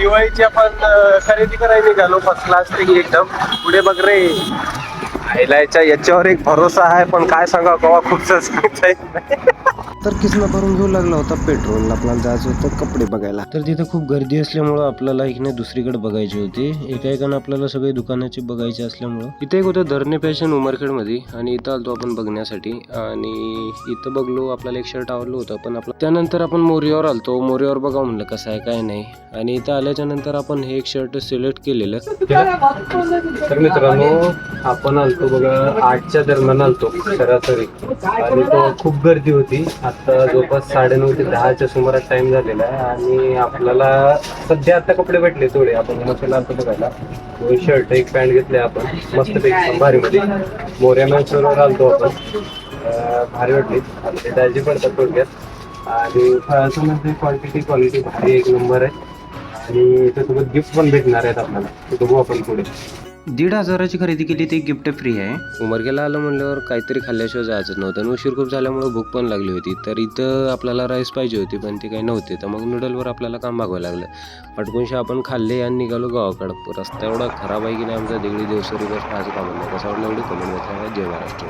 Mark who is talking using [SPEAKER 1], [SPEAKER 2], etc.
[SPEAKER 1] दिवाळीची आपण खरेदी करायला निघालो. फर्स्ट क्लास पैकी एकदम. पुढे बघ रे, आयलायच्या याच्यावर एक भरोसा आहे, पण काय सांगा कवा खूप सांगताय.
[SPEAKER 2] तर किसना भरून घेऊ लागला होता पेट्रोल. आपल्याला जायचं होतं कपडे बघायला. तर तिथे खूप गर्दी असल्यामुळं आपल्याला इकडे दुसरीकडे बघायची होती. एका आपल्याला सगळे दुकानाचे बघायचे असल्यामुळं इथे एक होतं धरणे फॅशन उमरखेड मध्ये, आणि इथं आलतो आपण बघण्यासाठी. आणि इथं बघलो, आपल्याला एक शर्ट आवडलं होतं. पण आपलं त्यानंतर आपण मोर्यावर आलतो. मोर्यावर बघा म्हणलं कसं आहे काय नाही. आणि इथं आल्याच्या नंतर आपण हे एक शर्ट सिलेक्ट केलेलं.
[SPEAKER 1] तर मित्रांनो, आपण आलतो बघा 8च्या दरम्यान आलतो सरासरी, आणि तो खूप गर्दी होती. आता जवळपास 9:30 ते 10च्या सुमारात टाइम झालेला आहे. आणि आपल्याला सध्या आता कपडे भेटले थोडे. आपण मसाला आलतो बघायला. दोन शर्ट एक पॅन्ट घेतले आपण मस्तपैकी भारीमध्ये. मोर्या मॅन्सवर आलतो आपण. भारी वाटली. ते दाजी पडतात थोडक्यात. आणि फळाचं म्हणजे क्वालिटी भारी एक नंबर आहे. आणि त्यासोबत गिफ्ट पण भेटणार आहेत आपल्याला, ते बघू आपण पुढे.
[SPEAKER 2] 1,500ची खरेदी केली ते गिफ्ट फ्री आहे. उमरखेडला आलं म्हणल्यावर काहीतरी खाल्ल्याशिवाय जायचं नव्हतं. आणि उशीर खूप झाल्यामुळे भूक पण लागली होती. तर इथं आपल्याला राईस पाहिजे होती, पण ते काही नव्हते. तर मग नूडलवर आपल्याला काम भागवायला लागलं. पटकूनशी आपण खाल्ले आणि निघालो गावाकडं. रस्ता एवढा खराब आहे की नाही आमचा. देगडी देवसरी बस पाहायचं काम नाही. कसं वाटलं एवढी कमेंट जय महाराष्ट्र.